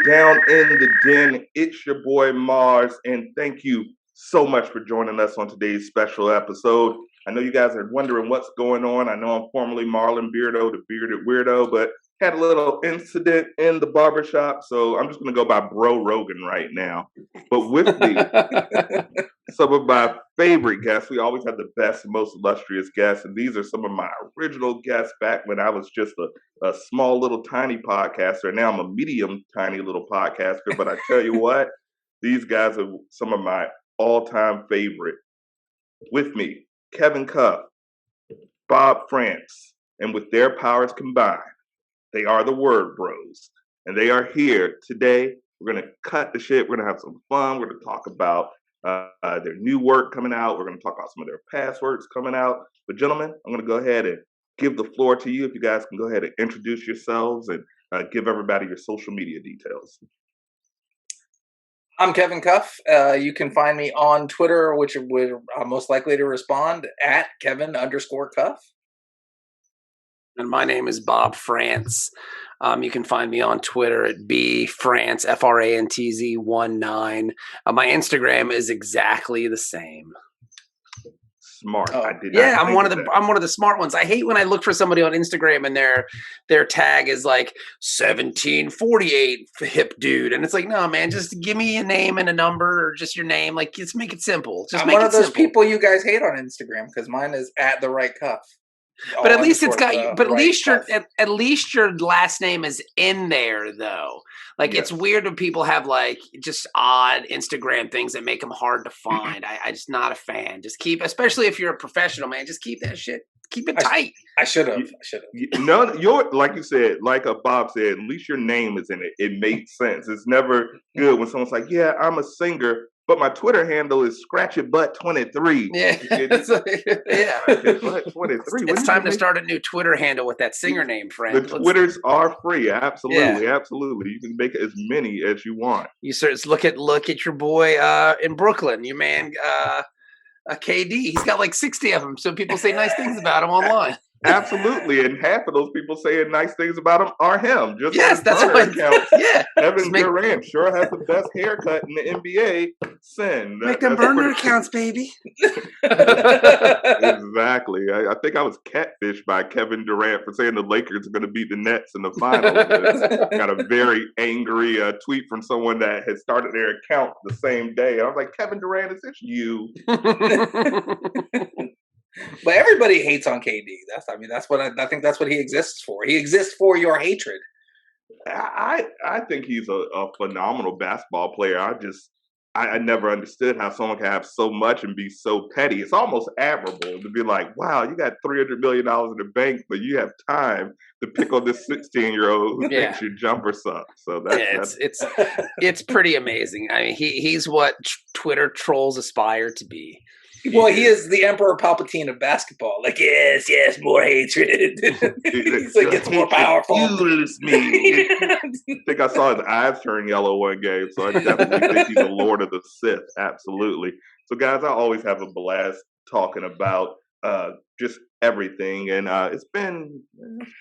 down in the den. It's your boy MARZ, and thank you so much for joining us on today's special episode. I know you guys are wondering what's going on. I know I'm formerly Marlon Beardo, the Bearded Weirdo, but had a little incident in the barbershop, so I'm just going to go by Bro Rogan right now. But with me, some of my favorite guests. We always have the best, most illustrious guests, and these are some of my original guests back when I was just a small little tiny podcaster. Now I'm a medium tiny little podcaster, but I tell you what, these guys are some of my all-time favorite. With me, Kevin CUFFE, Bob FRANTZ, and with their powers combined, they are the Word Bros, and they are here today. We're going to cut the shit. We're going to have some fun. We're going to talk about their new work coming out. We're going to talk about some of their past works coming out. But gentlemen, I'm going to go ahead and give the floor to you. If you guys can go ahead and introduce yourselves and give everybody your social media details. I'm Kevin CUFFE. You can find me on Twitter, which I'm most likely to respond at Kevin_CUFFE. And my name is Bob FRANTZ. You can find me on Twitter at bfrantz, FRANTZ19. My Instagram is exactly the same. Smart. Oh, I'm one of the smart ones. I hate when I look for somebody on Instagram and their tag is like 1748 hip dude, and it's like, no, man, just give me a name and a number, or just your name. Like, just make it simple. I'm one of those people you guys hate on Instagram because mine is at the right cuff. But at least it's got. But at least your last name is in there, though. Like, yes. It's weird when people have like just odd Instagram things that make them hard to find. I just not a fan. Just keep, especially if you're a professional, man. Just keep that shit. Keep it tight. I should have. No, like you said, like Bob said. At least your name is in it. It makes sense. It's never good when someone's like, "Yeah, I'm a singer." But my Twitter handle is Scratch-It-Butt23. Yeah. Yeah. Butt23. It's time to start a new Twitter handle with that singer name, friend. The Twitters are free. Absolutely. Yeah. Absolutely. You can make as many as you want. You look at your boy in Brooklyn, your man KD. He's got like 60 of them. So people say nice things about him online. Absolutely, and half of those people saying nice things about him are him. Just yes, that's what accounts. Yeah, Kevin Durant sure has the best haircut in the NBA. Make them burner accounts, baby. Exactly. I think I was catfished by Kevin Durant for saying the Lakers are going to beat the Nets in the finals. Got a very angry tweet from someone that had started their account the same day. I was like, Kevin Durant, is this you? But everybody hates on KD. That's what I think. That's what he exists for. He exists for your hatred. I think he's a phenomenal basketball player. I never understood how someone can have so much and be so petty. It's almost admirable to be like, wow, you got $300 million in the bank, but you have time to pick on this 16-year-old who thinks your jumper sucks. So it's pretty amazing. I mean, he's what Twitter trolls aspire to be. Well, he is the Emperor Palpatine of basketball. Like, yes, more hatred. He's like, it's more powerful. Fuels me. I think I saw his eyes turn yellow one game, so I definitely think he's a Lord of the Sith. Absolutely. So, guys, I always have a blast talking about just everything, and it's been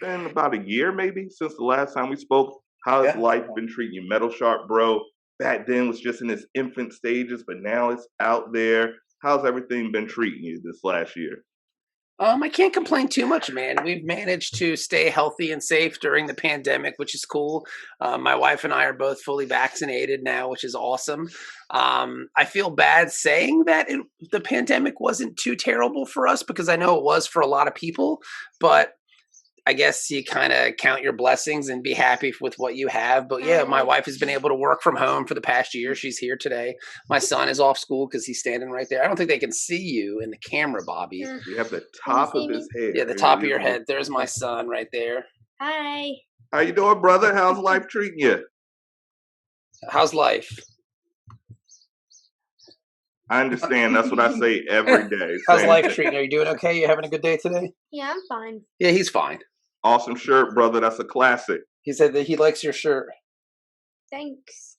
about a year maybe since the last time we spoke. How has life been treating you? Metal Sharp Bro back then was just in its infant stages, but now it's out there. How's everything been treating you this last year? I can't complain too much, man. We've managed to stay healthy and safe during the pandemic, which is cool. My wife and I are both fully vaccinated now, which is awesome. I feel bad saying that the pandemic wasn't too terrible for us because I know it was for a lot of people, but I guess you kind of count your blessings and be happy with what you have. But yeah, my wife has been able to work from home for the past year. She's here today. My son is off school because he's standing right there. I don't think they can see you in the camera, Bobby. You have the top of his head. Yeah, the top of your head. There's my son right there. Hi. How you doing, brother? How's life treating you? How's life? I understand. That's what I say every day. How's life treating you? Are you doing okay? You having a good day today? Yeah, I'm fine. Yeah, he's fine. Awesome shirt, brother. That's a classic. He said that he likes your shirt. Thanks.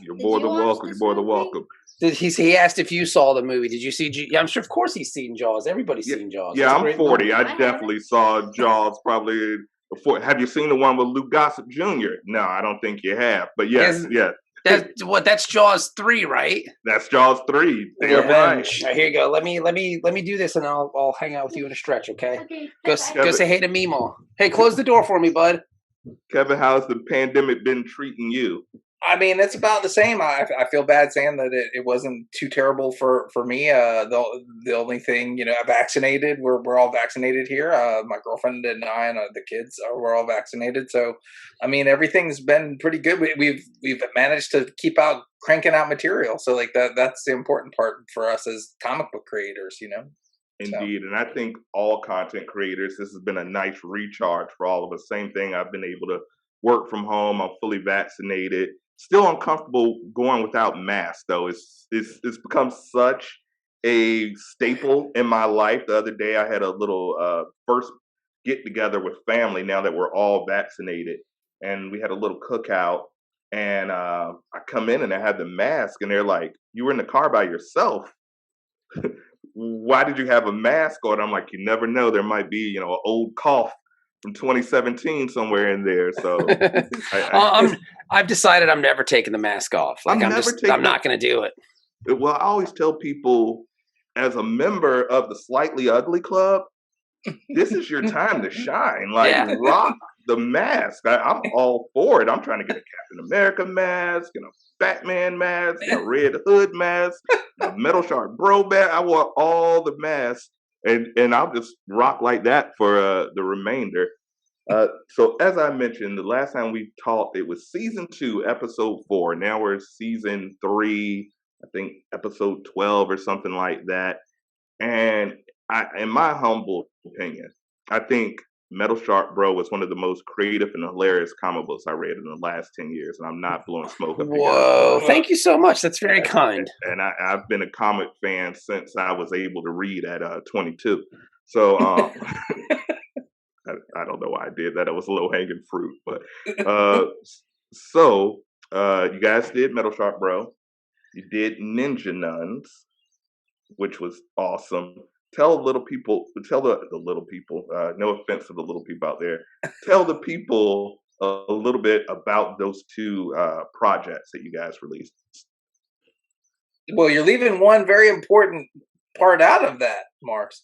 You're more than welcome. You're more than welcome. He asked if you saw the movie. Did you see? Yeah, I'm sure. Of course, he's seen Jaws. Everybody's seen Jaws. Yeah, I'm 40. I definitely saw Jaws probably before. Have you seen the one with Lou Gossett Jr.? No, I don't think you have. But yes, yes. That's Jaws 3, right? That's Jaws 3. Damn right. All right, here you go. Let me do this, and I'll hang out with you in a stretch, okay? Go say hey to Mimo. Hey, close the door for me, bud. Kevin, how's the pandemic been treating you? I mean, it's about the same. I feel bad saying that it wasn't too terrible for me. The only thing, vaccinated. We're all vaccinated here. My girlfriend and I and the kids we're all vaccinated. So, I mean, everything's been pretty good. We've managed to keep cranking out material. So like that's the important part for us as comic book creators. Indeed, and I think all content creators, this has been a nice recharge for all of us. Same thing. I've been able to work from home. I'm fully vaccinated. Still uncomfortable going without masks, though. It's become such a staple in my life. The other day, I had a little first get together with family. Now that we're all vaccinated, and we had a little cookout. And I come in and I had the mask, and they're like, "You were in the car by yourself. Why did you have a mask on?" I'm like, "You never know. There might be, an old cough from 2017 somewhere in there." So I've decided I'm never taking the mask off. Like I'm not going to do it. Well, I always tell people, as a member of the Slightly Ugly Club, this is your time to shine. Like, rock the mask. I'm all for it. I'm trying to get a Captain America mask and a Batman mask and a Red Hood mask, and a Metal Shark Bro mask. I want all the masks, and I'll just rock like that for the remainder. So as I mentioned, the last time we talked, it was season 2, episode 4. Now we're season 3, I think episode 12 or something like that. And in my humble opinion, I think Metal Shark Bro was one of the most creative and hilarious comic books I read in the last 10 years. And I'm not blowing smoke up. Whoa, thank you so much. That's very kind. And I've been a comic fan since I was able to read at 22. So I don't know why I did that. It was low hanging fruit, but so you guys did Metal Shark Bro. You did Ninja Nuns, which was awesome. Tell the little people. No offense to the little people out there. Tell the people a little bit about those 2 projects that you guys released. Well, you're leaving one very important part out of that, Mars.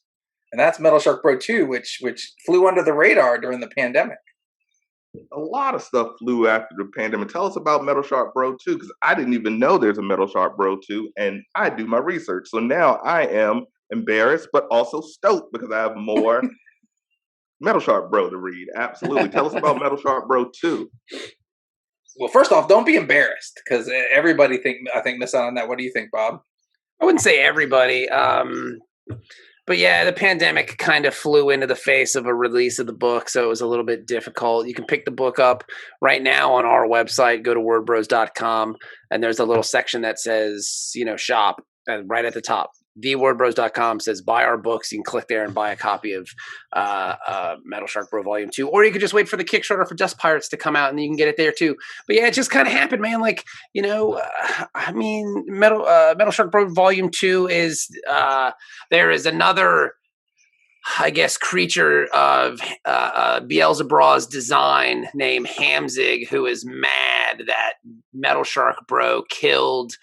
And that's Metal Shark Bro 2, which flew under the radar during the pandemic. A lot of stuff flew after the pandemic. Tell us about Metal Shark Bro 2, because I didn't even know there's a Metal Shark Bro 2, and I do my research. So now I am embarrassed, but also stoked because I have more Metal Shark Bro to read. Absolutely. Tell us about Metal Shark Bro 2. Well, first off, don't be embarrassed, because everybody I think missed out on that. What do you think, Bob? I wouldn't say everybody. But yeah, the pandemic kind of flew into the face of a release of the book, so it was a little bit difficult. You can pick the book up right now on our website. Go to wordbros.com, and there's a little section that says, shop, and right at the top. TheWordBros.com says buy our books. You can click there and buy a copy of Metal Shark Bro Volume 2. Or you could just wait for the Kickstarter for Dust Pirates to come out and you can get it there too. But yeah, it just kind of happened, man. Like, Metal Shark Bro Volume 2 is there is another, I guess, creature of Beelzebub's design named Hamzig, who is mad that Metal Shark Bro killed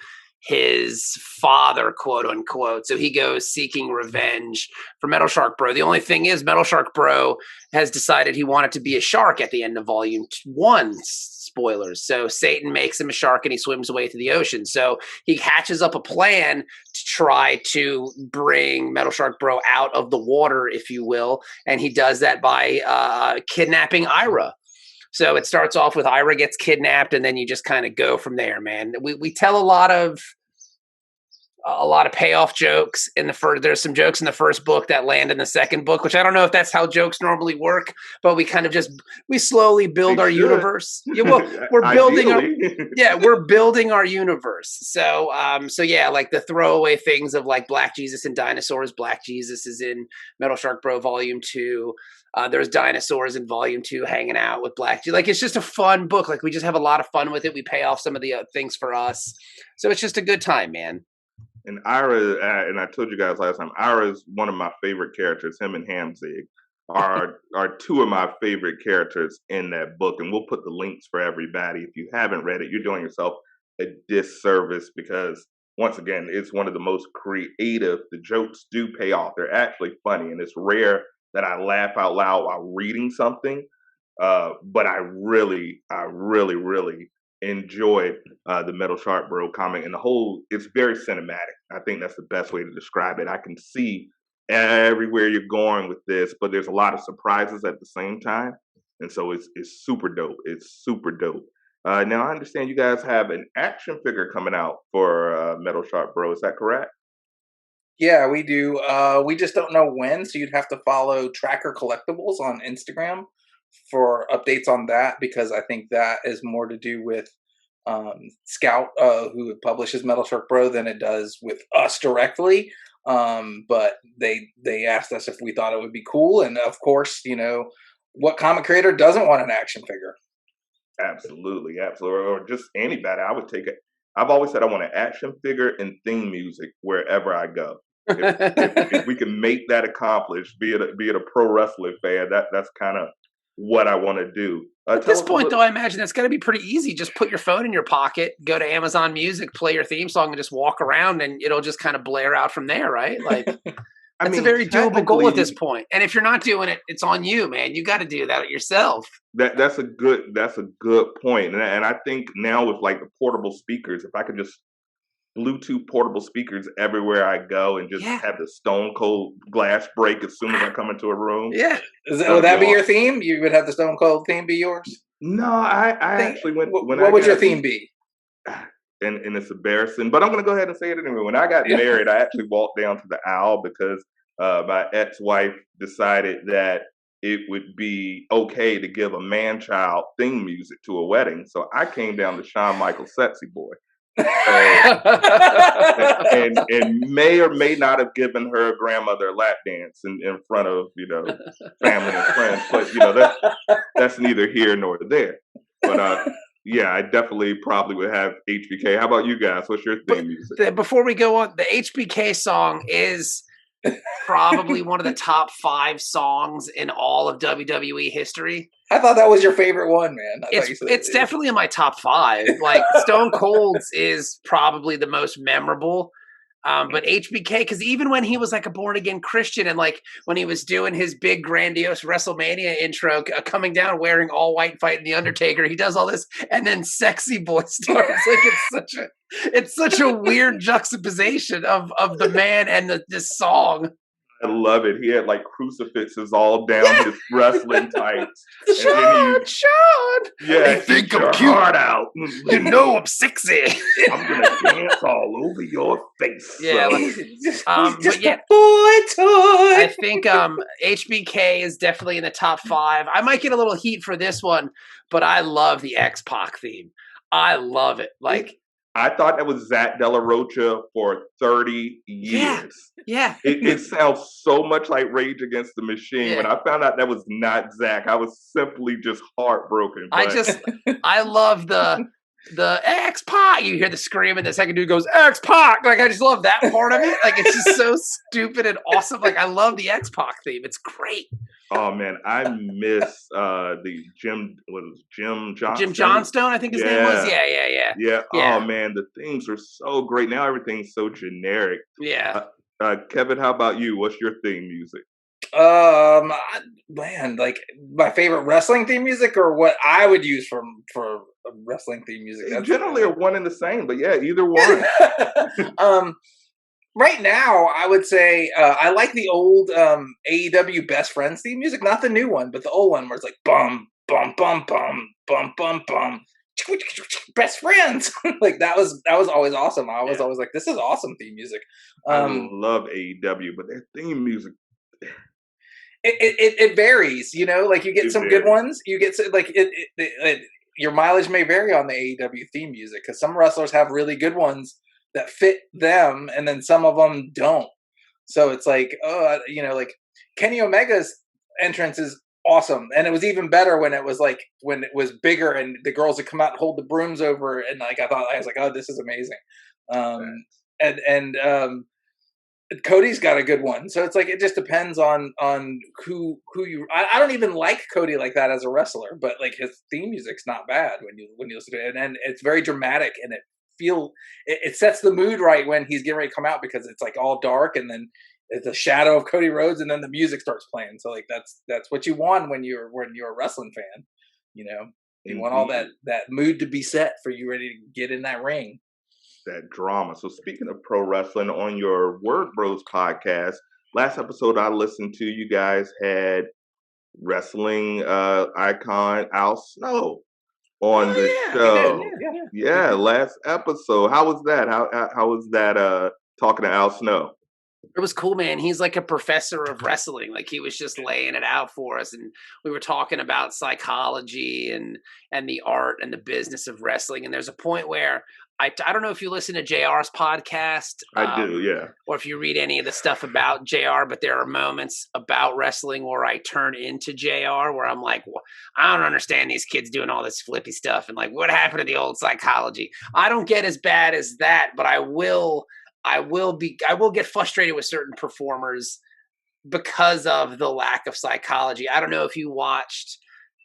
his father, quote unquote. So he goes seeking revenge for Metal Shark Bro. The only thing is, Metal Shark Bro has decided he wanted to be a shark at the end of Volume 1. Spoilers. So Satan makes him a shark and he swims away to the ocean. So he hatches up a plan to try to bring Metal Shark Bro out of the water, if you will. And he does that by kidnapping Ira. So it starts off with Ira gets kidnapped, and then you just kind of go from there, man. We tell a lot of payoff jokes in the first. There's some jokes in the first book that land in the second book, which I don't know if that's how jokes normally work, but we kind of we slowly build our universe. Yeah, well, we're building our universe. So yeah, like the throwaway things of like Black Jesus and dinosaurs. Black Jesus is in Metal Shark Bro Volume 2. There's dinosaurs in Volume 2 hanging out with Black Jesus. Like, it's just a fun book. Like, we just have a lot of fun with it. We pay off some of the things for us. So it's just a good time, man. And Ira, and I told you guys last time, Ira is one of my favorite characters, him and Hamzig. are two of my favorite characters in that book, and we'll put the links for everybody. If you haven't read it, you're doing yourself a disservice because once again, it's one of the most creative. The jokes do pay off; they're actually funny, and it's rare that I laugh out loud while reading something. But I really enjoyed the Metal Shark Bro comic, and the whole. It's very cinematic. I think that's the best way to describe it. I can see everywhere you're going with this, but there's a lot of surprises at the same time, and so it's super dope. It's super dope. Now I understand you guys have an action figure coming out for Metal Shark Bro. Is that correct? Yeah, we do. We just don't know when, so you'd have to follow Tracker Collectibles on Instagram for updates on that because I think that is more to do with Scout, who publishes Metal Shark Bro, than it does with us directly. But they asked us if we thought it would be cool, and of course, what comic creator doesn't want an action figure? Absolutely, absolutely, or just anybody. I would take it. I've always said I want an action figure and theme music wherever I go. If we can make that accomplished, be it a pro wrestling fan, that's kind of what I want to do. At this point, though, I imagine that's got to be pretty easy. Just put your phone in your pocket, go to Amazon Music, play your theme song, and just walk around, and it'll just kind of blare out from there, right? Like, that's a very doable goal at this point. And if you're not doing it, it's on you, man. You got to do that yourself. That's a good point. And I think now with like the portable speakers, if I could just Bluetooth portable speakers everywhere I go and just have the stone cold glass break as soon as I come into a room. Yeah. Would that be your theme? You would have the stone cold theme be yours? No, I actually went. What would your theme be? And it's embarrassing, but I'm going to go ahead and say it anyway. When I got married, I actually walked down to the aisle because my ex-wife decided that it would be okay to give a man-child theme music to a wedding. So I came down to Shawn Michaels' Sexy Boy. and may or may not have given her grandmother a lap dance in front of family and friends, but that's neither here nor there. But yeah, I definitely probably would have HBK. How about you guys? What's your theme music? Before we go on, the HBK song is probably one of the top 5 songs in all of WWE history. I thought that was your favorite one, man. It's definitely in my top 5. Like Stone Cold's is probably the most memorable. But HBK, because even when he was like a born again Christian, and like when he was doing his big grandiose WrestleMania intro, coming down wearing all white, fighting the Undertaker, he does all this, and then Sexy Boy starts. Like it's such a weird juxtaposition of the man and this song. I love it. He had like crucifixes all down his wrestling tights. Sean! Yeah, I think I'm cute. Heart out. You know I'm sexy. I'm gonna dance all over your face. Yeah, just a boy toy. I think HBK is definitely in the top 5. I might get a little heat for this one, but I love the X-Pac theme. I love it. Like, I thought that was Zach De La Rocha for 30 years. Yeah. It sounds so much like Rage Against the Machine. When I found out that was not Zach, I was simply just heartbroken. I love the X-Pac. You hear the scream and the second dude goes, X-Pac. Like, I just love that part of it. Like, it's just so stupid and awesome. Like, I love the X-Pac theme. It's great. Oh man, I miss the Jim Johnstone. Jim Johnstone, I think his name was. Yeah. Oh man, the themes are so great. Now everything's so generic. Yeah. Kevin, how about you? What's your theme music? Man, like my favorite wrestling theme music, or what I would use for wrestling theme music. They generally are one and the same, but yeah, either one. Right now, I would say I like the old AEW Best Friends theme music, not the new one, but the old one where it's like bum bum bum bum bum bum bum, Best Friends. Like that was always awesome. I was always like, this is awesome theme music. I love AEW, but their theme music. It varies, like you get some good ones. You get like your mileage may vary on the AEW theme music because some wrestlers have really good ones that fit them, and then some of them don't. So it's like, like Kenny Omega's entrance is awesome, and it was even better when it was bigger and the girls would come out and hold the brooms over, and like I was like, oh, this is amazing. Cody's got a good one. So it's like, it just depends on who you, I don't even like Cody like that as a wrestler, but like his theme music's not bad when you listen to it. And it's very dramatic, and it sets the mood right when he's getting ready to come out, because it's like all dark, and then it's a shadow of Cody Rhodes, and then the music starts playing. So like, that's what you want when you're a wrestling fan, you know, you want all that mood to be set for you ready to get in that ring. That drama. So speaking of pro wrestling, on your Word Bros podcast, last episode I listened to, you guys had wrestling icon Al Snow on the show. Yeah, last episode. How was that? How was that talking to Al Snow? It was cool, man. He's like a professor of wrestling. Like, he was just laying it out for us, and we were talking about psychology and the art and the business of wrestling. And there's a point where I don't know if you listen to JR's podcast. I do, yeah. Or if you read any of the stuff about JR, but there are moments about wrestling where I turn into JR, where I'm like, well, I don't understand these kids doing all this flippy stuff, and like, what happened to the old psychology? I don't get as bad as that, but I will get frustrated with certain performers because of the lack of psychology. I don't know if you watched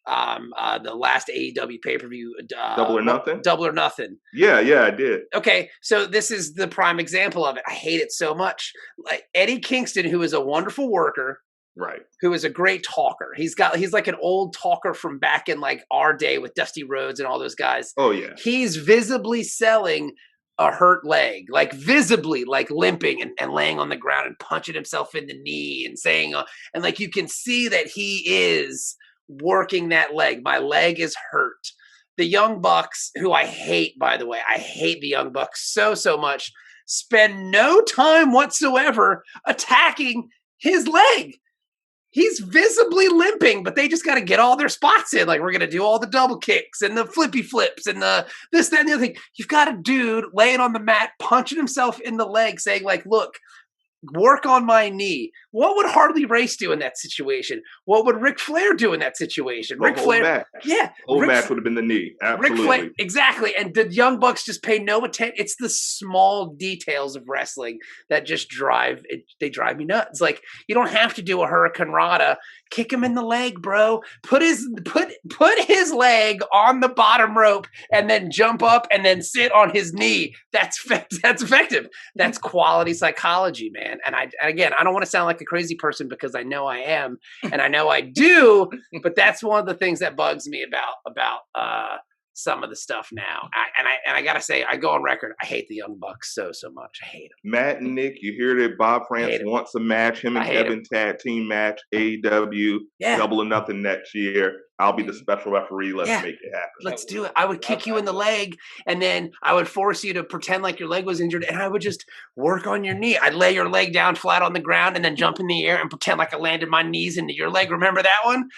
the last AEW pay-per-view, Double or Nothing. Double or Nothing. Yeah, I did. Okay, so this is the prime example of it. I hate it so much. Like, Eddie Kingston, who is a wonderful worker, right, who is a great talker. He's like an old talker from back in like our day with Dusty Rhodes and all those guys. Oh yeah. He's visibly selling a hurt leg, like visibly, like limping and laying on the ground and punching himself in the knee and saying, and like, you can see that he is working that leg. My leg is hurt. The Young Bucks, who I hate, by the way, I hate the Young Bucks so much, spend no time whatsoever attacking his leg. He's visibly limping, but they just got to get all their spots in. Like, we're going to do all the double kicks and the flippy flips and the this, that, and the other thing. You've got a dude laying on the mat, punching himself in the leg, saying like, look, work on my knee. What would Harley Race do in that situation? What would Ric Flair do in that situation? Ric Flair, match. Yeah, whole match would have been the knee. Absolutely, Ric Flair, exactly. And the Young Bucks just pay no attention. It's the small details of wrestling that just drive me nuts. Like, you don't have to do a Hurricane Rana. Kick him in the leg, bro. Put his leg on the bottom rope and then jump up and then sit on his knee. That's effective. That's quality psychology, man. And again, I don't want to sound like a crazy person, because I know I am, and I know I do. But that's one of the things that bugs me about some of the stuff now. I gotta say, I go on record, I hate the Young Bucks so much. I hate them. Matt and Nick, you hear that Bob France wants a match, him and Kevin tag team match, AEW, Double or Nothing next year. I'll be the special referee. Let's make it happen. Let's do it. I would kick you in the leg, and then I would force you to pretend like your leg was injured, and I would just work on your knee. I'd lay your leg down flat on the ground and then jump in the air and pretend like I landed my knees into your leg. Remember that one?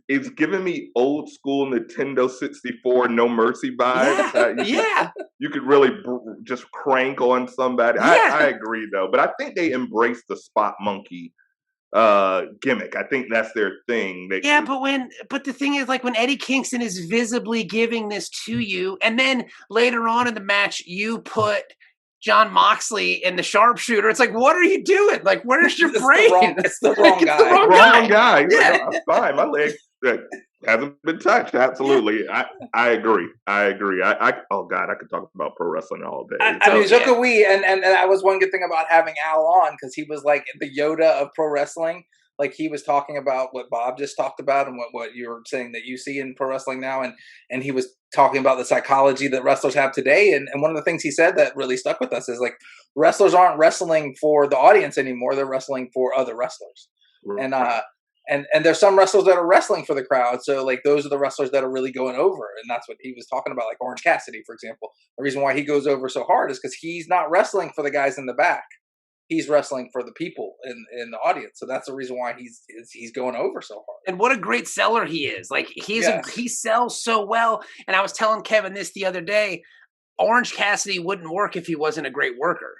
It's giving me old school Nintendo 64 No Mercy vibes. You could really just crank on somebody. I agree, though. But I think they embrace the spot monkey gimmick. I think that's their thing. But the thing is, like, when Eddie Kingston is visibly giving this to you, and then later on in the match you put John Moxley in the sharpshooter, it's like, what are you doing? Like, where's your brain? It's the wrong guy. The wrong guy. Yeah. Like, fine, my leg hasn't been touched. Absolutely. I agree. Oh God, I could talk about pro wrestling all day. I mean, so could we. And that was one good thing about having Al on, because he was like the Yoda of pro wrestling. Like, he was talking about what Bob just talked about and what you were saying that you see in pro wrestling now. And he was talking about the psychology that wrestlers have today. And one of the things he said that really stuck with us is, like, wrestlers aren't wrestling for the audience anymore. They're wrestling for other wrestlers. Right. And there's some wrestlers that are wrestling for the crowd. So, like, those are the wrestlers that are really going over. And that's what he was talking about, like Orange Cassidy, for example. The reason why he goes over so hard is because he's not wrestling for the guys in the back. He's wrestling for the people in the audience. So that's the reason why he's going over so hard. And what a great seller he is. Like, he sells so well. And I was telling Kevin this the other day. Orange Cassidy wouldn't work if he wasn't a great worker.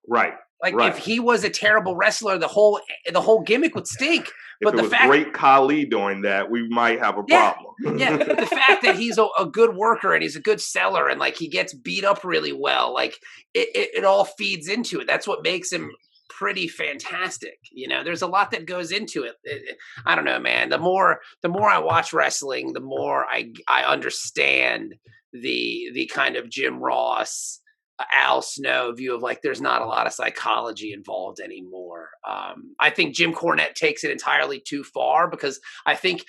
Right. Like right. if he was a terrible wrestler, the whole gimmick would stink. If But it the was fact, Great Khali doing that, we might have a Yeah, problem. yeah, the fact that he's a good worker and he's a good seller and like he gets beat up really well, like it all feeds into it. That's what makes him pretty fantastic. You know, there's a lot that goes into it. I don't know, man. The more I watch wrestling, the more I understand the kind of Jim Ross, Al Snow view of like there's not a lot of psychology involved anymore. I think Jim Cornette takes it entirely too far because I think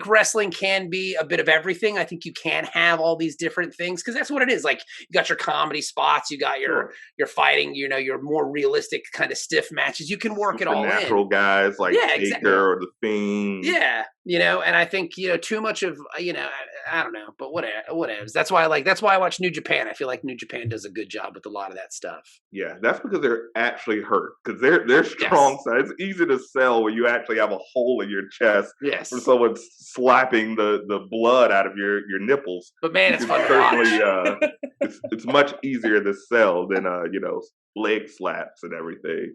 wrestling can be a bit of everything. I think you can have all these different things because that's what it is. Like you got your comedy spots, you got your fighting, you know, your more realistic kind of stiff matches. You can work it all in. Natural guys like Taker exactly. or the Fiend. Yeah, you know, and I think too much of I don't know, but whatever. That's why I watch New Japan. I feel like New Japan does a good job with a lot of that stuff. Yeah, that's because they're actually hurt because they're strong side. It's easy to sell when you actually have a hole in your chest. Yes, from someone slapping the blood out of your nipples. But man, it's fun to watch. It's much easier to sell than leg slaps and everything.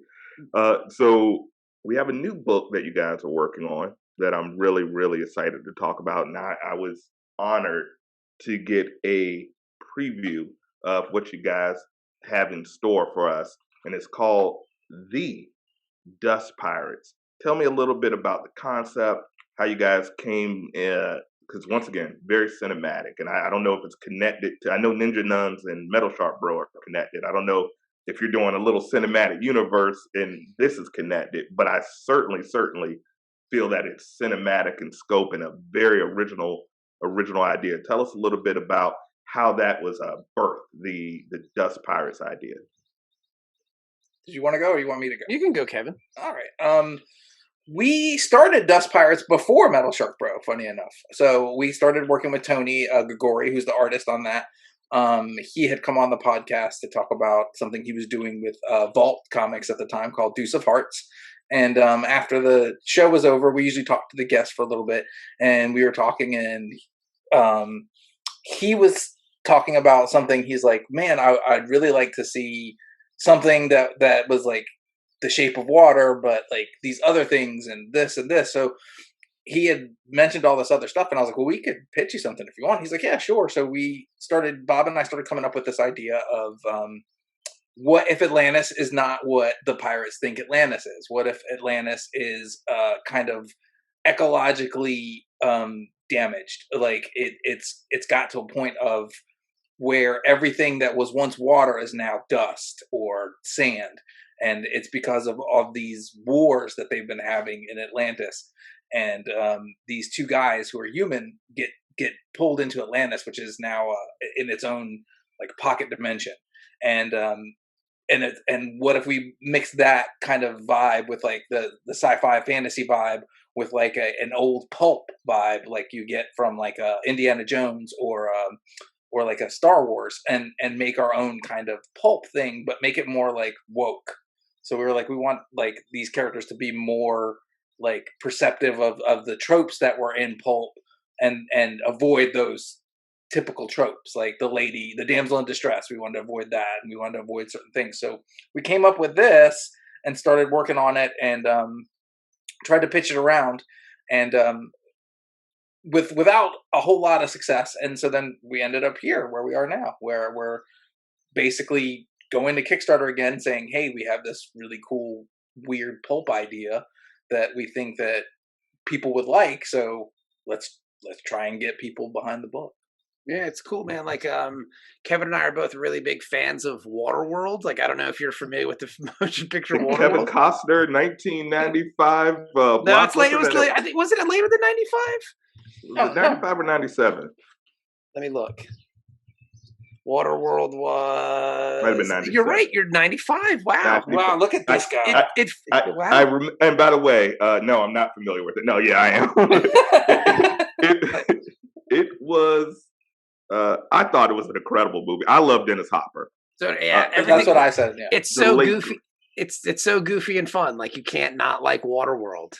So we have a new book that you guys are working on that I'm really, really excited to talk about. And I was honored to get a preview of what you guys have in store for us. And it's called The Dust Pirates. Tell me a little bit about the concept, how you guys came in, because once again, very cinematic. And I don't know if it's connected to, I know Ninja Nuns and Metal Sharp Bro are connected. I don't know if you're doing a little cinematic universe and this is connected, but I certainly feel that it's cinematic in scope and a very original idea. Tell us a little bit about how that was birthed, the Dust Pirates idea. Did you want to go or you want me to go? You can go, Kevin. All right. We started Dust Pirates before Metal Shark Bro, funny enough. So we started working with Tony Gagori, who's the artist on that. He had come on the podcast to talk about something he was doing with Vault Comics at the time called Deuce of Hearts. And after the show was over, we usually talk to the guests for a little bit. And we were talking and he was talking about something. He's like, man, I'd really like to see something that was like the Shape of Water, but like these other things and this and this. So he had mentioned all this other stuff, and I was like, well, we could pitch you something if you want. He's like, yeah, sure. So Bob and I started coming up with this idea of what if Atlantis is not what the pirates think Atlantis is? What if Atlantis is kind of ecologically damaged? Like it's got to a point of where everything that was once water is now dust or sand. And it's because of these wars that they've been having in Atlantis. And these two guys who are human get pulled into Atlantis, which is now in its own like pocket dimension. And what if we mix that kind of vibe with like the sci-fi fantasy vibe with like an old pulp vibe, like you get from like Indiana Jones or like a Star Wars, and make our own kind of pulp thing, but make it more like woke. So we were like, we want like these characters to be more like perceptive of the tropes that were in pulp and avoid those typical tropes, like the damsel in distress. We wanted to avoid that, and we wanted to avoid certain things. So we came up with this and started working on it and tried to pitch it around, and without a whole lot of success. And so then we ended up here where we are now, where we're basically going to Kickstarter again, saying, hey, we have this really cool, weird pulp idea that we think that people would like. So let's try and get people behind the book. Yeah, it's cool, man. Like, Kevin and I are both really big fans of Waterworld. Like, I don't know if you're familiar with the motion picture Waterworld. Kevin Costner, 1995. No, it's late. It was late. I think, was it later than 95? 95 or 97? Let me look. Waterworld was. Might have been 97. You're right. You're 95. Wow. 95. Wow, look at this guy. Wow. And by the way, no, I'm not familiar with it. No, yeah, I am. It was. I thought it was an incredible movie. I love Dennis Hopper. So yeah, that's what I said. Yeah. It's so goofy. It's so goofy and fun. Like you can't not like Waterworld.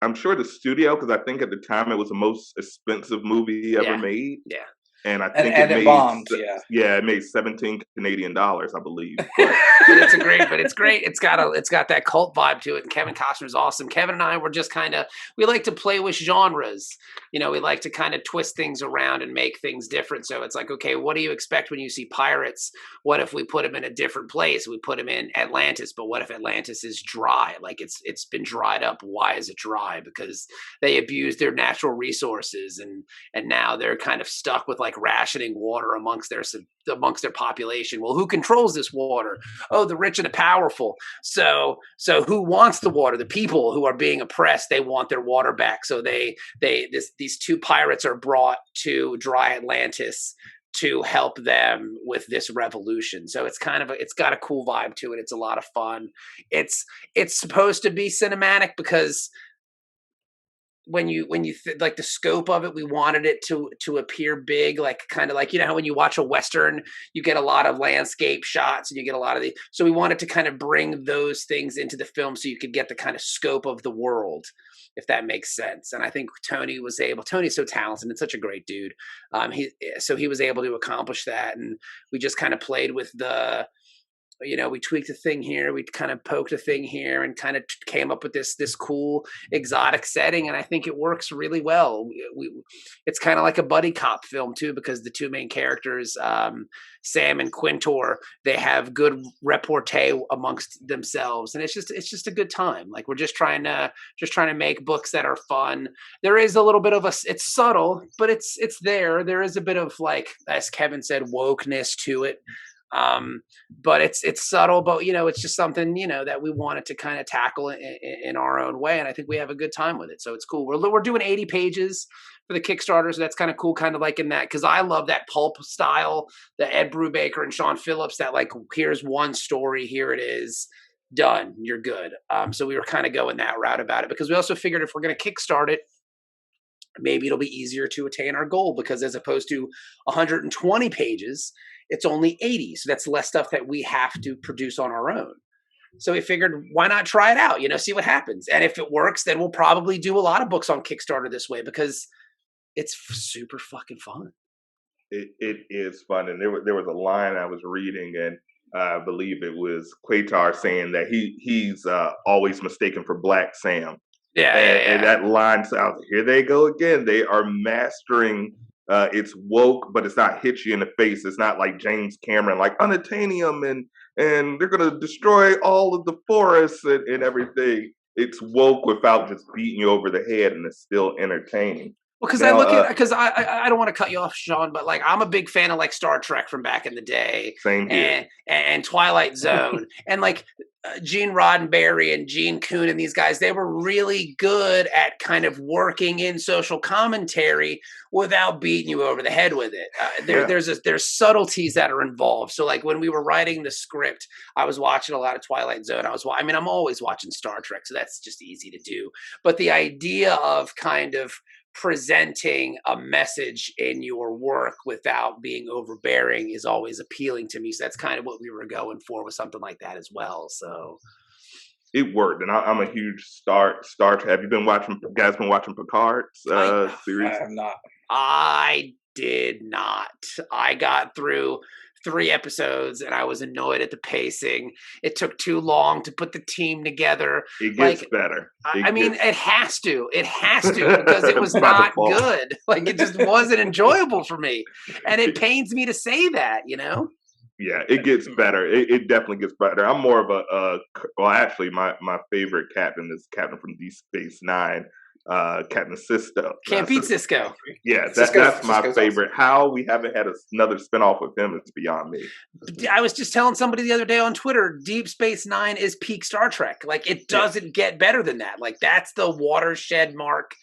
I'm sure the studio, because I think at the time it was the most expensive movie ever made. Yeah. And I think it bombed. Yeah, it made 17 Canadian dollars, I believe. But it's great. It's got that cult vibe to it, and Kevin Costner's awesome. Kevin and I were just we like to play with genres. We like to kind of twist things around and make things different. So it's like, okay, what do you expect when you see pirates? What if we put them in a different place? We put them in Atlantis, but what if Atlantis is dry? Like it's been dried up. Why is it dry? Because they abused their natural resources, and now they're kind of stuck with like rationing water amongst their population. Well, who controls this water? Oh, the rich and the powerful. So who wants the water? The people who are being oppressed, they want their water back. So these two pirates are brought to dry Atlantis to help them with this revolution. So it's got a cool vibe to it. It's a lot of fun. It's supposed to be cinematic because when you like the scope of it, we wanted it to appear big, like kind of like, how when you watch a Western, you get a lot of landscape shots and you get a lot of so we wanted to kind of bring those things into the film so you could get the kind of scope of the world, if that makes sense. And I think Tony's so talented and such a great dude. He was able to accomplish that. And we just kind of played with we tweaked a thing here, we kind of poked a thing here, and kind of came up with this cool exotic setting, and I think it works really well. It's kind of like a buddy cop film too, because the two main characters, Sam and Quintor, they have good repartee amongst themselves, and it's just a good time. Like we're just trying to make books that are fun. There is a little bit of it's subtle, but it's there. There is a bit of, like, as Kevin said, wokeness to it. But it's subtle, but it's just something that we wanted to kind of tackle in our own way, and I think we have a good time with it. So it's cool. We're doing 80 pages for the Kickstarter, so that's kind of cool, kind of like in that, because I love that pulp style, the Ed Brubaker and Sean Phillips, that like, here's one story, here it is, done, you're good. So we were kind of going that route about it, because we also figured if we're going to kickstart it, maybe it'll be easier to attain our goal, because as opposed to 120 pages, it's only 80. So that's less stuff that we have to produce on our own. So we figured, why not try it out, see what happens. And if it works, then we'll probably do a lot of books on Kickstarter this way, because it's super fucking fun. It is fun. And there was a line I was reading, and I believe it was Quatar saying that he's always mistaken for Black Sam. Yeah, and that line sounds, here they go again. They are mastering, it's woke, but it's not hit you in the face. It's not like James Cameron, like unobtainium, and they're going to destroy all of the forests and everything. It's woke without just beating you over the head, and it's still entertaining. Well, because I look at, because I don't want to cut you off, Sean, but like I'm a big fan of like Star Trek from back in the day, Same here. and Twilight Zone, and like Gene Roddenberry and Gene Kuhn and these guys, they were really good at kind of working in social commentary without beating you over the head with it. There's subtleties that are involved. So like when we were writing the script, I was watching a lot of Twilight Zone. I'm always watching Star Trek, so that's just easy to do. But the idea of kind of presenting a message in your work without being overbearing is always appealing to me. So that's kind of what we were going for with something like that as well. So it worked, and I'm a huge Star Trek. Have you been watching? Guys, been watching Picard's series? I have not. I did not. I got through 3 episodes and I was annoyed at the pacing. It took too long to put the team together. It gets better. It has to. It has to, because it was not good. Like it just wasn't enjoyable for me. And it pains me to say that, Yeah, it gets better. It definitely gets better. I'm more of actually my favorite captain is Captain from Deep Space Nine, Captain Sisto. Can't beat Cisco. Yeah, that's my favorite. Awesome. How we haven't had another spinoff with him is beyond me. I was just telling somebody the other day on Twitter, Deep Space Nine is peak Star Trek. Like it doesn't get better than that. Like that's the watershed mark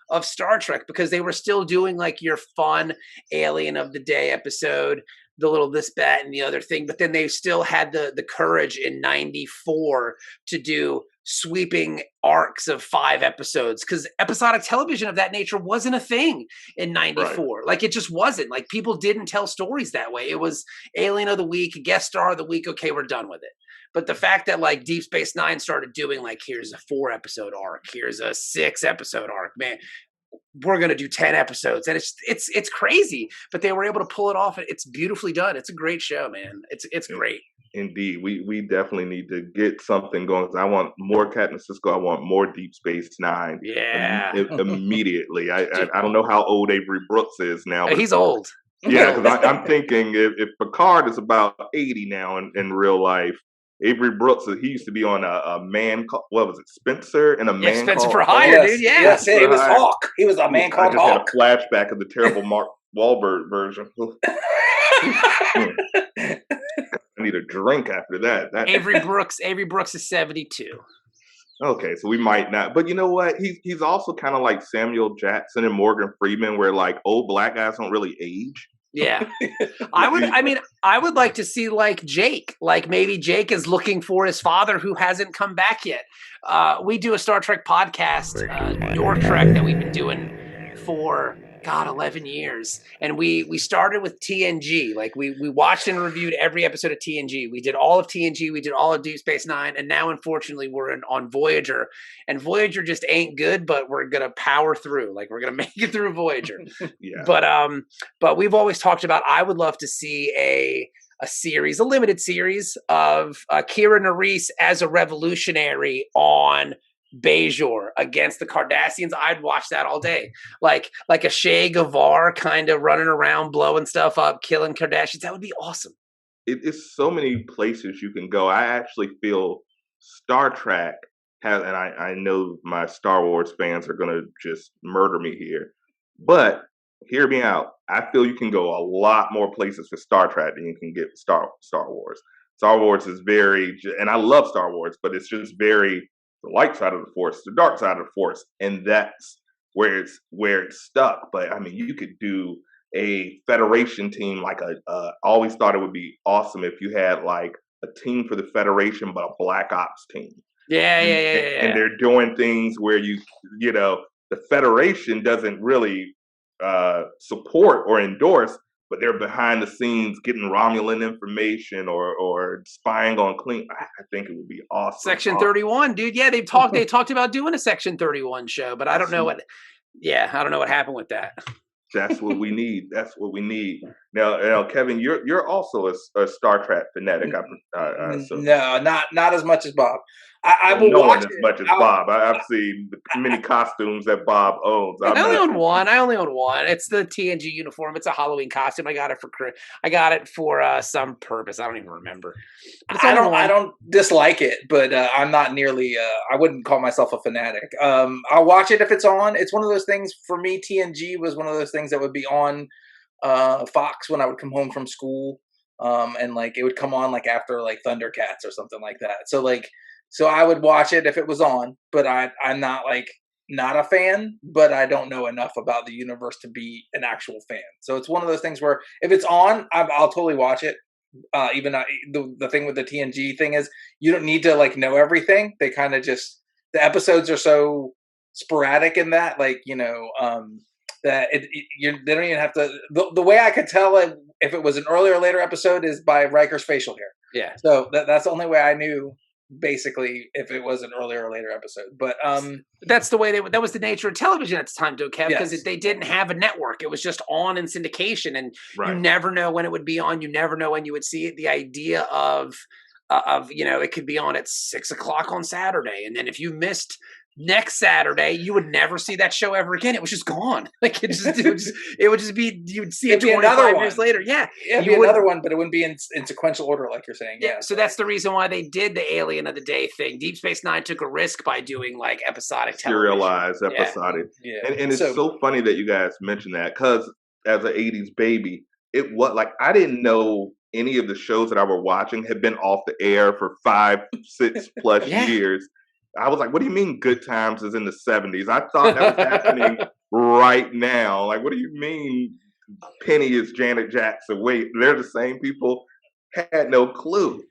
of Star Trek, because they were still doing like your fun Alien of the Day episode, the little this, that, and the other thing. But then they still had the courage in 94 to do sweeping arcs of 5 episodes, because episodic television of that nature wasn't a thing in 94. Right. Like it just wasn't. Like people didn't tell stories that way. It was Alien of the Week, guest star of the week. Okay, we're done with it. But the fact that like Deep Space Nine started doing like, here's a 4-episode arc, here's a 6-episode arc, man, we're going to do 10 episodes. And it's crazy, but they were able to pull it off. It's beautifully done. It's a great show, man. It's great. Indeed, we definitely need to get something going. 'Cause I want more Captain Cisco. I want more Deep Space Nine Yeah. immediately. Dude, I don't know how old Avery Brooks is now, but he's old. yeah, because I'm thinking if Picard is about 80 now in real life, Avery Brooks, he used to be on a man called, what was it, Spencer, and a Yeah, man Spencer called for Hire, Hawk? dude. Yeah. Yes, he was Hire. Hawk. He was a man I called just had a Hawk. flashback of the terrible Mark Wahlberg version. I need a drink after that. Avery Brooks is 72. Okay, so we might not, but you know what? He's also kind of like Samuel Jackson and Morgan Freeman, where like old black guys don't really age. Yeah. I would like to see like Jake. Like maybe Jake is looking for his father who hasn't come back yet. We do a Star Trek podcast, Your Trek, that we've been doing for 11 years. And we started with TNG. Like we watched and reviewed every episode of TNG. We did all of TNG, we did all of Deep Space Nine, and now unfortunately we're on Voyager. And Voyager just ain't good, but we're gonna power through. Like we're gonna make it through Voyager. Yeah. But we've always talked about, I would love to see a series, a limited series of Kira Nerys as a revolutionary on Bajor against the Cardassians. I'd watch that all day. Like a Che Guevara kind of running around, blowing stuff up, killing Kardashians. That would be awesome. It's so many places you can go. I actually feel Star Trek has, and I know my Star Wars fans are going to just murder me here, but hear me out. I feel you can go a lot more places for Star Trek than you can get Star Wars. Star Wars is very, and I love Star Wars, but it's just very the light side of the Force, the dark side of the Force, and that's where it's stuck. But I mean, you could do a Federation team like I always thought it would be awesome if you had like a team for the Federation, but a Black Ops team. Yeah. And they're doing things where you know the Federation doesn't really support or endorse, but they're behind the scenes getting Romulan information or spying on Clean. I think it would be awesome. Section 31, dude. Yeah, they talked about doing a Section 31 show, but I don't know what happened with that. That's what we need. That's what we need. Now, Kevin, you're also a Star Trek fanatic. No, not as much as Bob. I will no watch one as it. much as Bob. I've seen many costumes that Bob owns. I only own one. It's the TNG uniform. It's a Halloween costume. I got it for some purpose. I don't even remember. I don't dislike it, but I'm not nearly. I wouldn't call myself a fanatic. I'll watch it if it's on. It's one of those things for me. TNG was one of those things that would be on Fox when I would come home from school, and like it would come on like after like Thundercats or something like that. So I would watch it if it was on, but I'm not a fan, but I don't know enough about the universe to be an actual fan. So it's one of those things where if it's on, I'll totally watch it. Even the thing with the TNG thing is you don't need to like know everything. They kind of just, the episodes are so sporadic in that, like, you know, that they don't even have to, the way I could tell if it was an earlier or later episode is by Riker's facial hair. Yeah. So that's the only way I knew, basically, if it was an earlier or later episode. But that's the way that was the nature of television at the time, though, Kev, because yes. they didn't have a network. It was just on in syndication, and right. You never know when it would be on. You never know when you would see it. The idea of you know, it could be on at 6:00 on Saturday, and then if you missed next Saturday, you would never see that show ever again. It was just gone. Like it would just be, you'd see it 25 years later. Yeah. It'd be another one, but it wouldn't be in sequential order like you're saying. Yeah. So that's the reason why they did the Alien of the Day thing. Deep Space Nine took a risk by doing like episodic television. Serialized episodic. Yeah. And it's so funny that you guys mentioned that, because as an 80s baby, it was like I didn't know any of the shows that I were watching had been off the air for 5-6 plus years. I was like, what do you mean Good Times is in the 70s? I thought that was happening right now. Like, what do you mean Penny is Janet Jackson? Wait, they're the same people? Had no clue.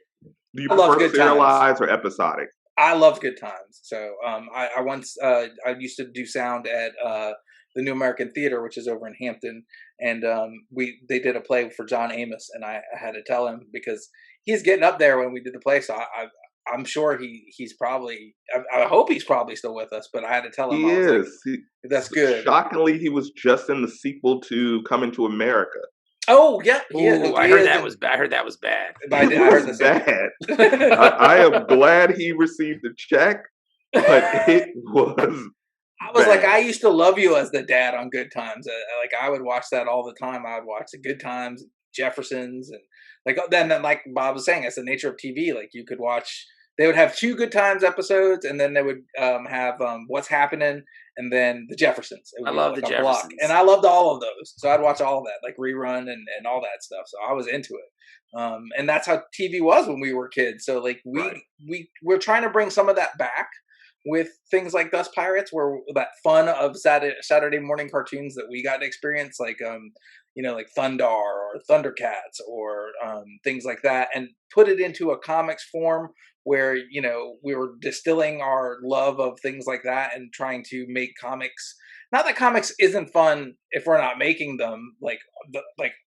Do you prefer serialized or episodic? I love Good Times. So I once, I used to do sound at the New American Theater, which is over in Hampton. And they did a play for John Amos. And I had to tell him, because he's getting up there when we did the play. So I'm sure he's probably, I hope he's probably still with us, but I had to tell him. He is. Like, that's good. Shockingly, he was just in the sequel to Coming to America. Oh yeah, Ooh, I heard that was bad. I heard that was bad. I It heard was the same. bad. I am glad he received the check, but it was I was like, I bad. used to love you as the dad on Good Times. Like I would watch that all the time. I would watch the Good Times, Jeffersons, and then like Bob was saying, it's the nature of TV. Like you could watch. They would have 2 Good Times episodes, and then they would have What's Happening, and then the Jeffersons. It would I be love like the a block, and Jeffersons. I loved all of those. So I'd watch all of that, like rerun and all that stuff. So I was into it. And that's how TV was when we were kids. So like Right. we're trying to bring some of that back with things like Dust Pirates, where that fun of Saturday morning cartoons that we got to experience, like like Thundar or Thundercats or things like that, and put it into a comics form where we were distilling our love of things like that and trying to make comics. Not that comics isn't fun if we're not making them. Like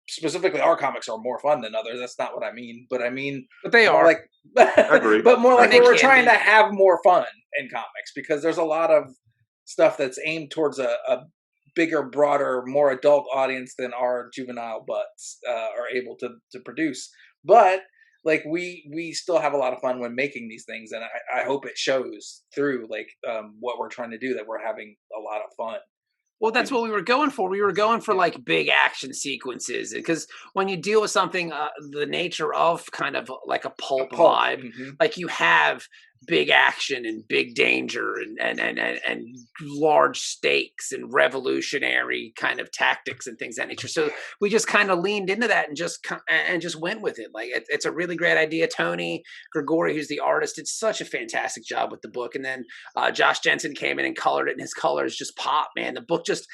specifically, our comics are more fun than others. That's not what I mean, but I mean But they more are. like, I agree. but more I like They where we're agree. can trying be. to have more fun in comics, because there's a lot of stuff that's aimed towards a bigger, broader, more adult audience than our juvenile butts are able to produce. But like we still have a lot of fun when making these things, and I hope it shows through like what we're trying to do, that we're having a lot of fun. Well, that's what we were going for. We were going for Yeah. like big action sequences, because when you deal with something the nature of kind of like a A pulp pulp. vibe, like you have big action and big danger and large stakes and revolutionary kind of tactics and things of that nature. So we just kind of leaned into that and just went with it. Like it's a really great idea. Tony Grigori, who's the artist, did such a fantastic job with the book, and then Josh Jensen came in and colored it, and his colors just pop, man. The book just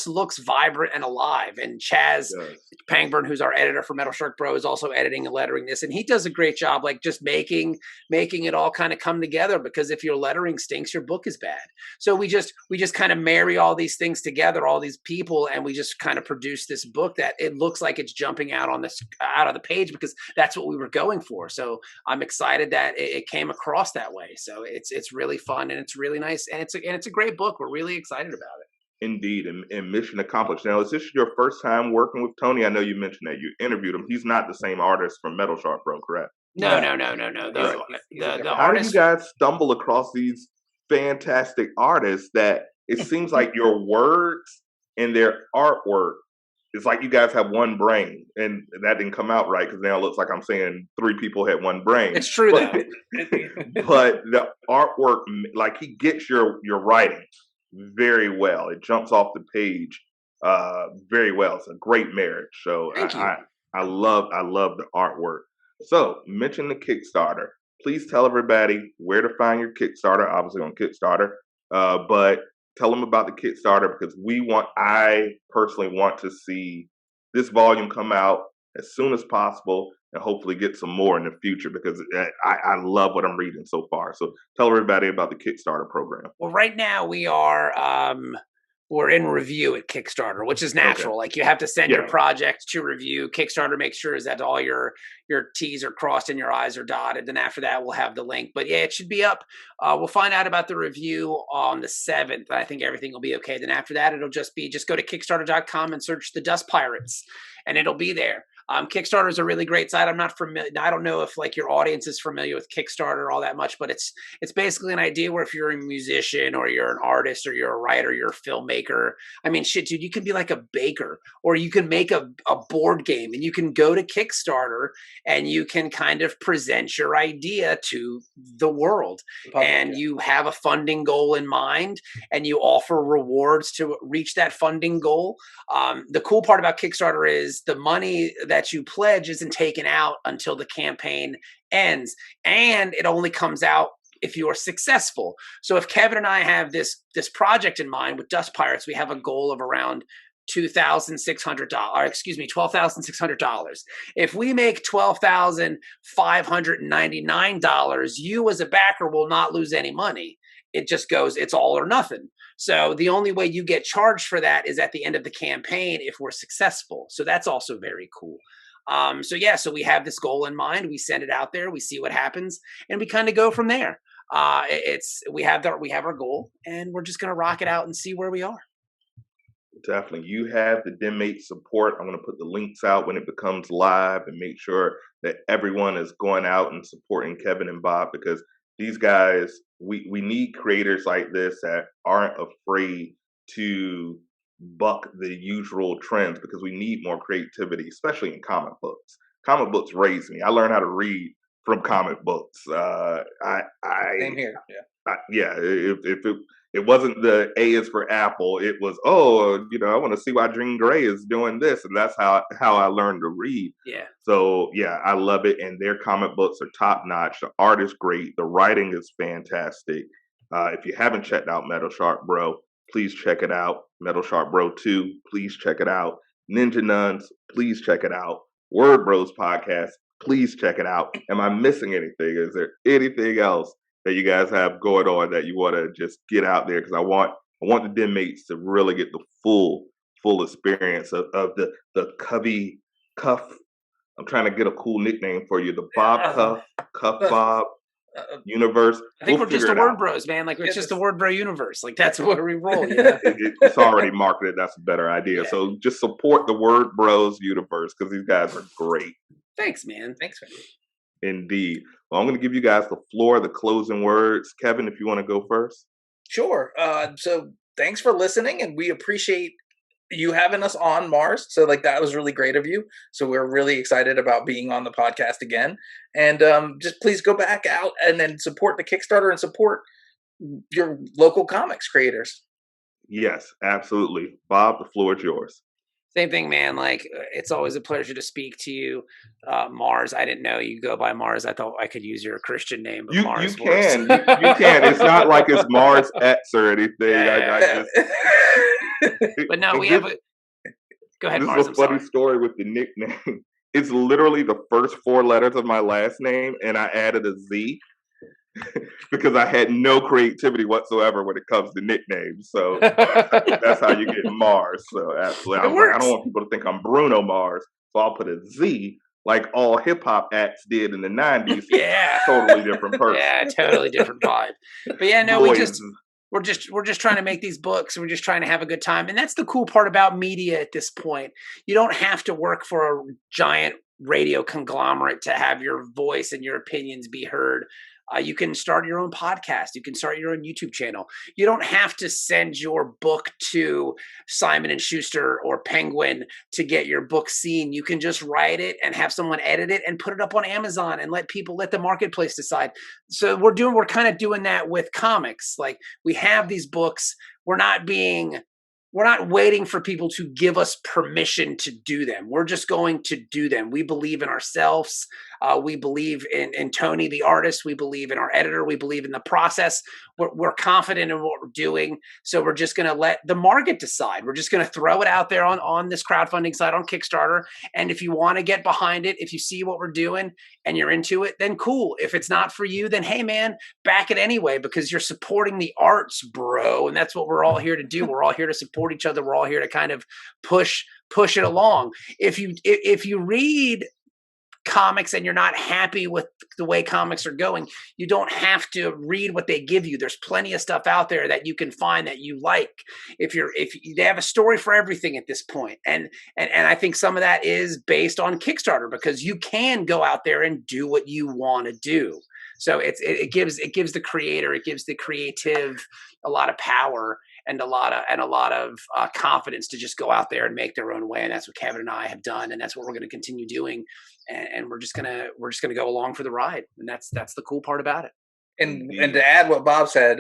looks vibrant and alive. And Chaz Yes. Pangburn, who's our editor for Metal Shark Bro, is also editing and lettering this, and he does a great job, like just making it all kind of come together. Because if your lettering stinks, your book is bad. So we just kind of marry all these things together, all these people, and we just kind of produce this book that it looks like it's jumping out of the page, because that's what we were going for. So I'm excited that it came across that way. So it's really fun, and it's really nice, and it's a great book. We're really excited about it. Indeed, and mission accomplished. Now, is this your first time working with Tony? I know you mentioned that you interviewed him. He's not the same artist from Metal Shark Bro, correct? No. He's, The he's a different How do you artist. guys stumble across these fantastic artists that it seems like your words and their artwork, it's like you guys have one brain, and that didn't come out right because now it looks like I'm saying 3 people had one brain. It's true but, though. but the artwork, like he gets your writing very well. It jumps off the page very well. It's a great marriage. So Thank you. I love the artwork. So mention the Kickstarter. Please tell everybody where to find your Kickstarter. Obviously on Kickstarter, but tell them about the Kickstarter, because I personally want to see this volume come out as soon as possible, and hopefully get some more in the future, because I love what I'm reading so far. So tell everybody about the Kickstarter program. Well, right now we're in review at Kickstarter, which is natural. Okay. Like you have to send your Yeah. project to review. Kickstarter makes sure that all your T's are crossed and your I's are dotted. Then after that, we'll have the link. But yeah, it should be up. We'll find out about the review on the 7th. I think everything will be okay. Then after that, it'll just go to Kickstarter.com and search the Dust Pirates, and it'll be there. Kickstarter is a really great site. I'm not familiar. I don't know if like your audience is familiar with Kickstarter all that much, but it's basically an idea where if you're a musician or you're an artist or you're a writer, you're a filmmaker. I mean, shit, dude, you can be like a baker, or you can make a board game, and you can go to Kickstarter and you can kind of present your idea to the world. And you have a funding goal in mind, and you offer rewards to reach that funding goal. The cool part about Kickstarter is the money that you pledge isn't taken out until the campaign ends, and it only comes out if you are successful. So if Kevin and I have this project in mind with Dust Pirates, we have a goal of around $12,600. If we make $12,599, you as a backer will not lose any money. It just goes, it's all or nothing. So the only way you get charged for that is at the end of the campaign if we're successful. So that's also very cool. So we have this goal in mind. We send it out there. We see what happens, and we kind of go from there. We have our goal, and we're just gonna rock it out and see where we are. Definitely. You have the DMate support. I'm going to put the links out when it becomes live and make sure that everyone is going out and supporting Kevin and Bob, because these guys, we need creators like this that aren't afraid to buck the usual trends, because we need more creativity, especially in comic books. Comic books raised me. I learned how to read from comic books. Same here. Yeah. Yeah, if it wasn't the A is for Apple, it was, oh, I want to see why Jean Grey is doing this, and that's how I learned to read. Yeah. So yeah, I love it, and their comic books are top notch. The art is great, the writing is fantastic. If you haven't checked out Metal Shark Bro, please check it out. Metal Shark Bro 2, please check it out. Ninja Nuns, please check it out. Word Bros podcast, please check it out. Am I missing anything? Is there anything else that you guys have going on that you want to just get out there? Because I want the den mates to really get the full experience of the Covey Cuff. I'm trying to get a cool nickname for you, the Bob Cuff Bob universe. I think we're just the Word Bros, man. Like, it's just the Word Bro universe. Like, that's where we roll. It's already marketed. That's a better idea. Yeah. So just support the Word Bros universe, because these guys are great. Thanks, man. Thanks, man. Indeed. Well, I'm going to give you guys the floor, the closing words. Kevin, if you want to go first. Sure. So thanks for listening, and we appreciate you having us on, MARZ. So that was really great of you. So we're really excited about being on the podcast again. And just please go back out and then support the Kickstarter and support your local comics creators. Yes, absolutely. Bob, the floor is yours. Same thing, man. Like, it's always a pleasure to speak to you. MARZ, I didn't know you go by MARZ. I thought I could use your Christian name, but MARZ can. You can. It's not like it's Mars X or anything. Yeah. But no, we have a... Go ahead, MARZ. This is a funny story with the nickname. It's literally the first 4 letters of my last name, and I added a Z because I had no creativity whatsoever when it comes to nicknames. So that's how you get MARZ. So absolutely. I don't want people to think I'm Bruno Mars, so I'll put a Z like all hip hop acts did in the 90s. Yeah. Totally different person. Yeah, totally different vibe. But yeah, no, we're just trying to make these books. We're just trying to have a good time. And that's the cool part about media at this point. You don't have to work for a giant radio conglomerate to have your voice and your opinions be heard. You can start your own podcast. You can start your own YouTube channel. You don't have to send your book to Simon & Schuster or Penguin to get your book seen. You can just write it and have someone edit it and put it up on Amazon and let the marketplace decide. So we're kind of doing that with comics. Like, we have these books. We're not waiting for people to give us permission to do them. We're just going to do them. We believe in ourselves. We believe in Tony, the artist. We believe in our editor. We believe in the process. We're confident in what we're doing. So we're just going to let the market decide. We're just going to throw it out there on this crowdfunding site on Kickstarter. And if you want to get behind it, if you see what we're doing and you're into it, then cool. If it's not for you, then hey, man, back it anyway, because you're supporting the arts, bro. And that's what we're all here to do. We're all here to support each other. We're all here to kind of push it along. If you read comics and you're not happy with the way comics are going, you don't have to read what they give you. There's plenty of stuff out there that you can find that you like. They have a story for everything at this point. And I think some of that is based on Kickstarter, because you can go out there and do what you want to do. So it gives the creator, it gives the creative a lot of power and a lot of confidence to just go out there and make their own way. And that's what Kevin and I have done, and that's what we're going to continue doing. And we're just gonna go along for the ride, and that's the cool part about it. And to add what Bob said,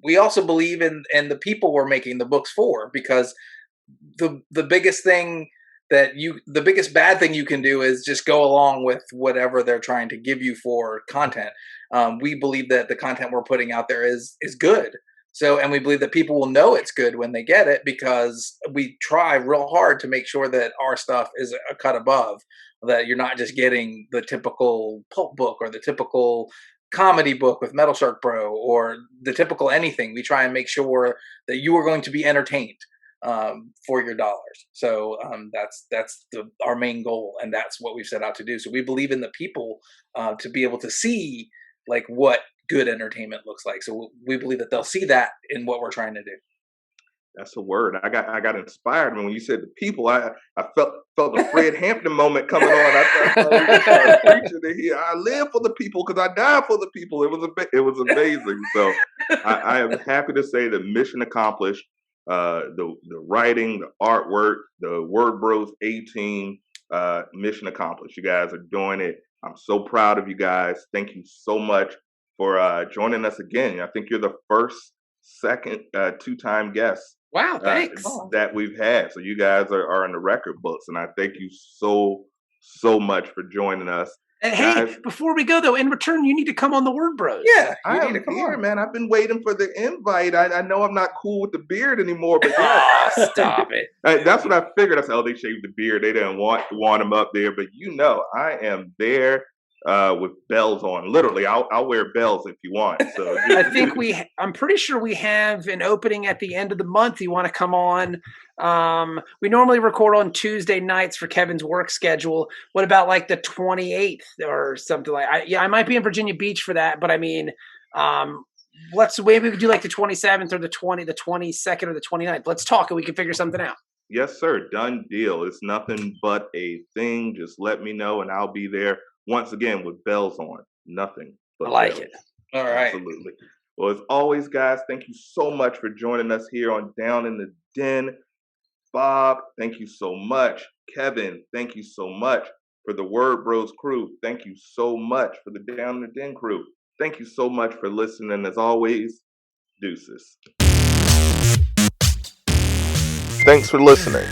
we also believe in the people we're making the books for, because the biggest bad thing you can do is just go along with whatever they're trying to give you for content. We believe that the content we're putting out there is good. So, and we believe that people will know it's good when they get it, because we try real hard to make sure that our stuff is a cut above, that you're not just getting the typical pulp book or the typical comedy book with Metal Shark Bro or the typical anything. We try and make sure that you are going to be entertained for your dollars. So that's our main goal, and that's what we've set out to do. So we believe in the people to be able to see like what good entertainment looks like. So we believe that they'll see that in what we're trying to do. That's a word. I got inspired when you said the people. I felt the Fred Hampton moment coming on. I thought we were start preaching to here. I live for the people because I die for the people. It was amazing. So I am happy to say that mission accomplished. The writing, the artwork, the Word Bros 18 mission accomplished. You guys are doing it. I'm so proud of you guys. Thank you so much for joining us again. I think you're the second two-time guest. Wow, thanks. That we've had. So you guys are in the record books, and I thank you so much for joining us. And guys, hey, before we go though, in return, you need to come on the Word Bros. Yeah, I am here, man. I've been waiting for the invite. I know I'm not cool with the beard anymore, but yeah. Oh, stop it. That's what I figured. I said, oh, they shaved the beard. They didn't want him up there, but I am there. With bells on, literally, I'll wear bells if you want. So I think I'm pretty sure we have an opening at the end of the month. You want to come on? We normally record on Tuesday nights for Kevin's work schedule. What about like the 28th or something like? I might be in Virginia Beach for that, but I mean, maybe we could do like the 27th or the 22nd or the 29th. Let's talk and we can figure something out. Yes, sir. Done deal. It's nothing but a thing. Just let me know and I'll be there. Once again, with bells on, nothing but I like bells. it. All right. Absolutely. Well, as always, guys, thank you so much for joining us here on Down in the Den. Bob, thank you so much. Kevin, thank you so much. For the Word Bros crew, thank you so much. For the Down in the Den crew, thank you so much for listening. As always, deuces. Thanks for listening.